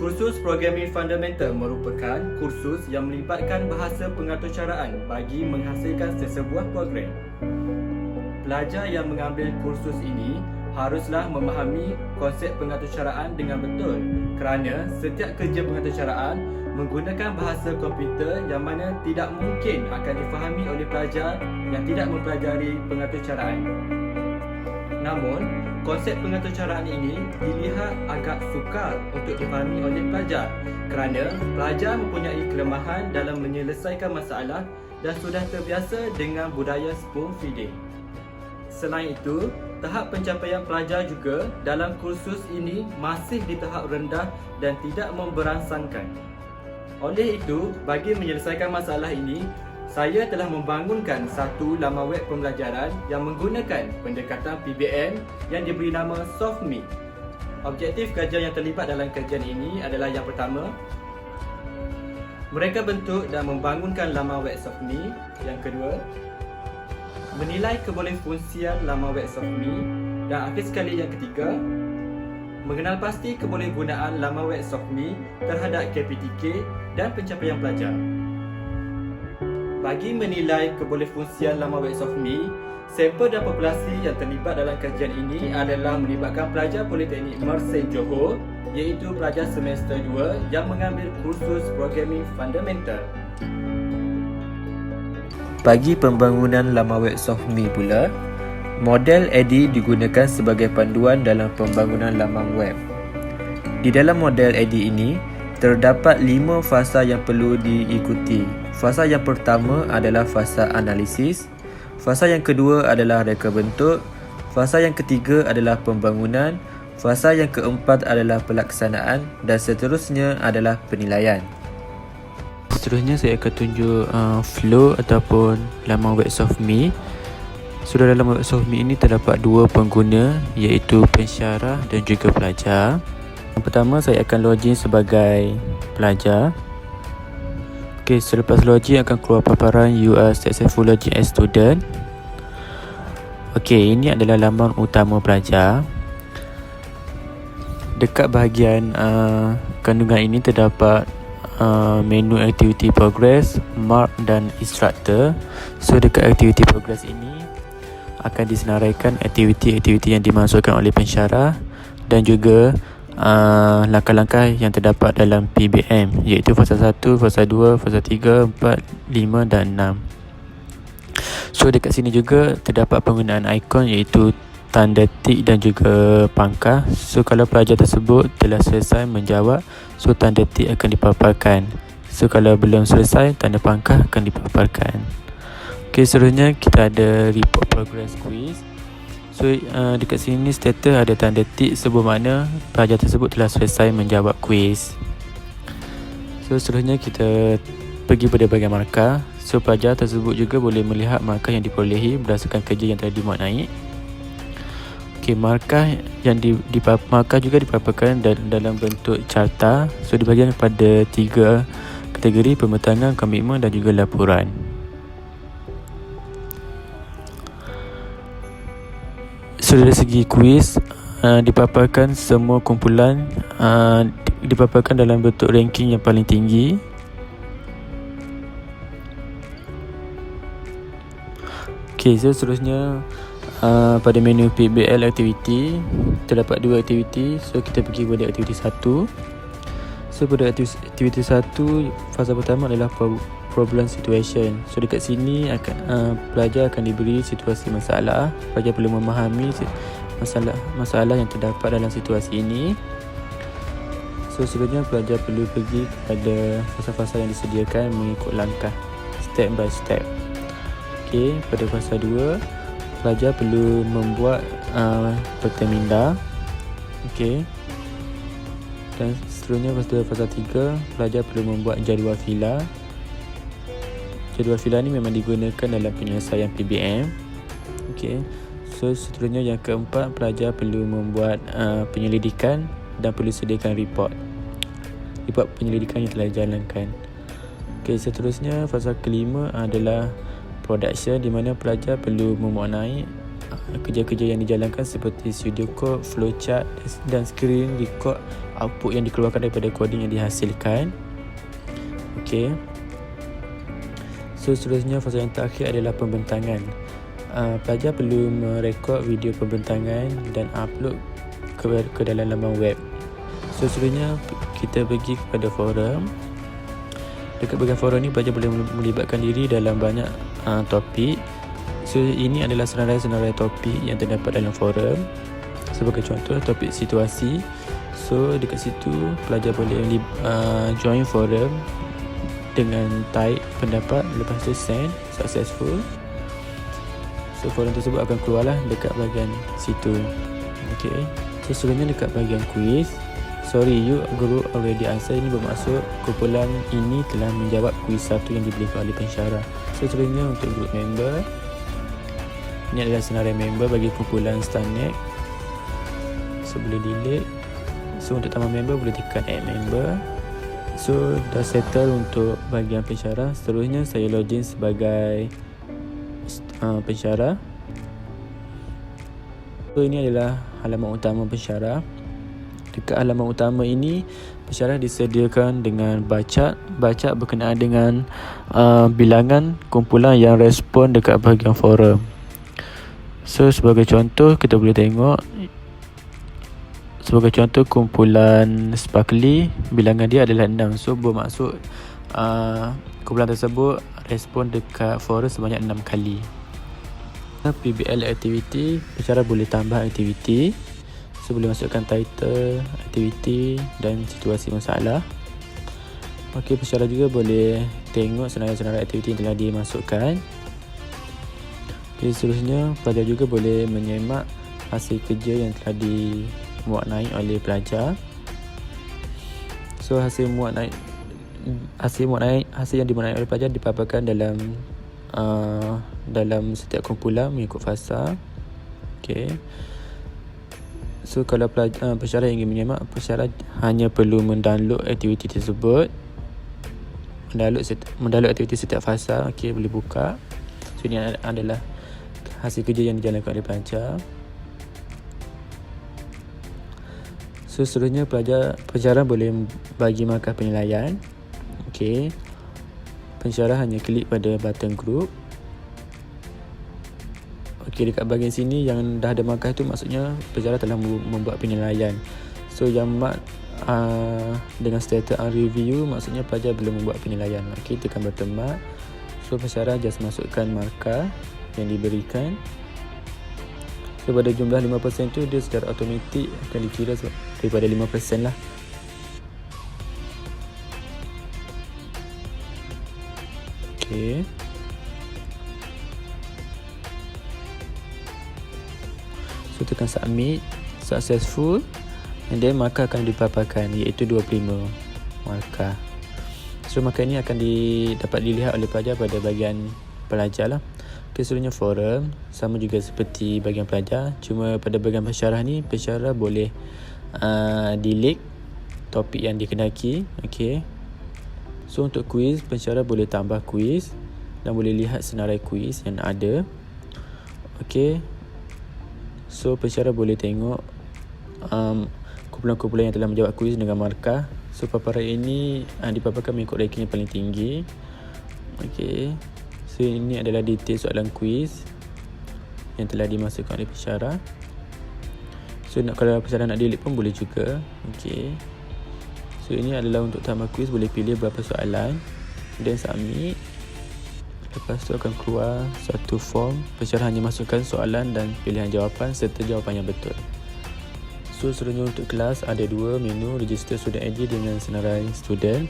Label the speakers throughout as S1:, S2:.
S1: Kursus Programming Fundamental merupakan kursus yang melibatkan bahasa pengaturcaraan bagi menghasilkan sesebuah program. Pelajar yang mengambil kursus ini haruslah memahami konsep pengaturcaraan dengan betul kerana setiap kerja pengaturcaraan menggunakan bahasa komputer yang mana tidak mungkin akan difahami oleh pelajar yang tidak mempelajari pengaturcaraan. Namun, konsep pengaturcaraan ini dilihat agak sukar untuk difahami oleh pelajar kerana pelajar mempunyai kelemahan dalam menyelesaikan masalah dan sudah terbiasa dengan budaya spoon feeding. Selain itu, tahap pencapaian pelajar juga dalam kursus ini masih di tahap rendah dan tidak memberangsangkan. Oleh itu, bagi menyelesaikan masalah ini, saya telah membangunkan satu laman web pembelajaran yang menggunakan pendekatan PBM yang diberi nama SoftMe. Objektif kajian yang terlibat dalam kajian ini adalah yang pertama, mereka bentuk dan membangunkan laman web SoftMe. Yang kedua, menilai kebolehfungsian laman web SoftMe. Dan akhir sekali yang ketiga, mengenal pasti kebolehgunaan laman web SoftMe terhadap KPTK dan pencapaian pelajar. Bagi menilai kebolehfungsian laman web SoftMe, sampel dan populasi yang terlibat dalam kajian ini adalah melibatkan pelajar Politeknik Mersing Johor, iaitu pelajar semester 2 yang mengambil kursus Programming Fundamental.
S2: Bagi pembangunan laman web SoftMe pula, model ADDIE digunakan sebagai panduan dalam pembangunan laman web. Di dalam model ADDIE ini, terdapat 5 fasa yang perlu diikuti. Fasa yang pertama adalah fasa analisis, fasa yang kedua adalah reka bentuk, fasa yang ketiga adalah pembangunan, fasa yang keempat adalah pelaksanaan dan seterusnya adalah penilaian. Seterusnya saya akan tunjuk flow ataupun laman web SoftMe. Sudah dalam web SoftMe ini terdapat 2 pengguna, iaitu pensyarah dan juga pelajar. Yang pertama, saya akan login sebagai pelajar. Okey, selepas login akan keluar paparan you are successful login as student. Okey, ini adalah laman utama pelajar. Dekat bahagian kandungan ini terdapat menu activity progress, mark dan instructor. So dekat activity progress ini akan disenaraikan aktiviti-aktiviti yang dimasukkan oleh pensyarah dan juga langkah-langkah yang terdapat dalam PBM, iaitu fasa 1, fasa 2, fasa 3, 4, 5 dan 6. So dekat sini juga terdapat penggunaan ikon iaitu tanda tik dan juga pangkah. So kalau pelajar tersebut telah selesai menjawab, so tanda tik akan dipaparkan. So kalau belum selesai, tanda pangkah akan dipaparkan. Okey, seterusnya kita ada report progress quiz. So dekat sini status ada tanda tik, bermakna pelajar tersebut telah selesai menjawab kuis. So seterusnya kita pergi pada bahagian markah. So pelajar tersebut juga boleh melihat markah yang diperolehi berdasarkan kerja yang telah dimuat naik. Okey, markah yang markah juga dipaparkan dalam bentuk carta. So dibahagikan kepada 3 kategori: pembentangan, komitmen dan juga laporan. So dari segi kuis, dipaparkan semua kumpulan, dipaparkan dalam bentuk ranking yang paling tinggi. Okay, so seterusnya pada menu PBL activity terdapat 2 aktiviti. So kita pergi pada aktiviti 1. So pada aktiviti 1, fasa pertama adalah problem situation. So dekat sini pelajar akan diberi situasi masalah. Pelajar perlu memahami masalah yang terdapat dalam situasi ini. So sebenarnya pelajar perlu pergi kepada fasa-fasa yang disediakan mengikut langkah step by step. Okey, pada fasa 2, pelajar perlu membuat peta minda. Okey. Dan seterusnya pada fasa 3, pelajar perlu membuat jadual fila. Jadual fila ni memang digunakan dalam penyelesaian PBM. Okey. So seterusnya yang keempat, pelajar perlu membuat penyelidikan dan perlu sediakan report penyelidikan yang telah dijalankan. Okey, seterusnya fasa kelima adalah production, di mana pelajar perlu memuat naik kerja-kerja yang dijalankan seperti studio code, flowchart dan screen record output yang dikeluarkan daripada coding yang dihasilkan. Okey. So seterusnya fasa yang terakhir adalah pembentangan. Pelajar perlu merekod video pembentangan dan upload ke dalam laman web. So seterusnya kita pergi kepada forum. Dekat bahagian forum ni pelajar boleh melibatkan diri dalam banyak topik. So ini adalah senarai-senarai topik yang terdapat dalam forum. Sebagai contoh, topik situasi. So dekat situ pelajar boleh join forum dengan type pendapat, lepas tu send, successful. So forum tersebut akan keluarlah dekat bahagian situ. Okay. So sebenarnya dekat bahagian quiz, sorry you group already answer, ini bermaksud kumpulan ini telah menjawab kuis satu yang diberikan oleh pensyarah. So sebenarnya untuk group member, ini adalah senarai member bagi kumpulan StarNet. So boleh delete. So untuk tambah member boleh tekan add member. So dah settle untuk bahagian pensyarah. Seterusnya saya login sebagai pensyarah. So ini adalah halaman utama pensyarah. Dekat halaman utama ini, pensyarah disediakan dengan bacak berkenaan dengan bilangan kumpulan yang respon dekat bahagian forum. So sebagai contoh, kita boleh tengok, sebagai contoh kumpulan Sparkly, bilangan dia adalah 6. So bermaksud kumpulan tersebut respon dekat forum sebanyak 6 kali. PBL activity, pensyarah boleh tambah aktiviti. So boleh masukkan title, aktiviti dan situasi masalah. Okey, pensyarah juga boleh tengok senarai-senarai aktiviti yang telah dimasukkan. Okey, seterusnya pelajar juga boleh menyemak hasil kerja yang telah dimuat naik oleh pelajar. So hasil yang dimuat naik oleh pelajar dipaparkan dalam setiap kumpulan mengikut fasa. Okey. So kalau pensyarah ingin menyemak, pensyarah hanya perlu mendownload aktiviti tersebut. Mendownload aktiviti setiap fasa. Okey, boleh buka. So ini adalah hasil kerja yang dijalankan oleh pelajar. So seterusnya pensyarah boleh bagi markah penilaian. Okey. Pensyarah hanya klik pada button group. Okey, dekat bahagian sini yang dah ada markah tu maksudnya pensyarah telah membuat penilaian. So yang mark dengan status review maksudnya pelajar belum membuat penilaian. Okey, tekan button mark. So pensyarah just masukkan markah yang diberikan. So pada jumlah 5% tu dia secara automatik akan dikira daripada 5% lah. Okay. So tekan submit, successful, and then markah akan dipaparkan, iaitu 25 markah. So markah ini akan dapat dilihat oleh pelajar pada bahagian pelajar lah. Okay, seterusnya forum sama juga seperti bahagian pelajar, cuma pada bahagian pensyarah ni pensyarah boleh delete topik yang dikendaki. Okay. So untuk kuis, pensyarah boleh tambah kuis dan boleh lihat senarai kuis yang ada. Okey. So pensyarah boleh tengok kumpulan-kumpulan yang telah menjawab kuis dengan markah. So paparan ini dipaparkan mengikut ranking yang paling tinggi. Okey. So ini adalah detail soalan kuis yang telah dimasukkan oleh pensyarah. So kalau pensyarah nak delete pun boleh juga. Okey. So ini adalah untuk tambah kuis, boleh pilih berapa soalan dan submit. Lepas tu akan keluar satu form. Pensyarah hanya masukkan soalan dan pilihan jawapan serta jawapan yang betul. So seterusnya untuk kelas ada 2 menu, register student ID dengan senarai student.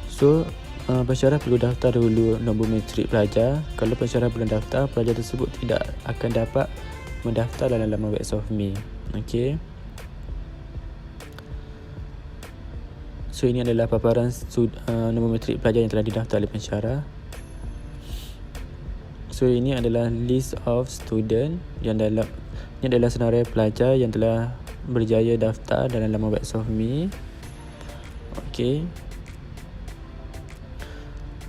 S2: So pensyarah perlu daftar dahulu nombor matrik pelajar. Kalau pensyarah belum daftar, pelajar tersebut tidak akan dapat mendaftar dalam laman WebSoftMe. Okey. So ini adalah paparan nombor matrik pelajar yang telah didaftar oleh pensyarah. So ini adalah list of student yang ini adalah senarai pelajar yang telah berjaya daftar dalam laman WebSoftMe. Okey.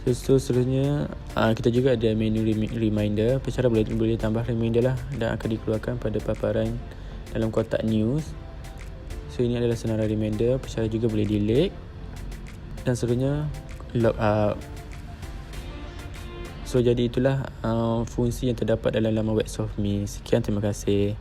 S2: So seterusnya kita juga ada menu reminder. Pensyarah boleh tambah reminder lah dan akan dikeluarkan pada paparan dalam kotak news. So So ini adalah senarai reminder. Pesara juga boleh delete dan seterusnya log out. So jadi itulah fungsi yang terdapat dalam laman web Softme. Sekian, terima kasih.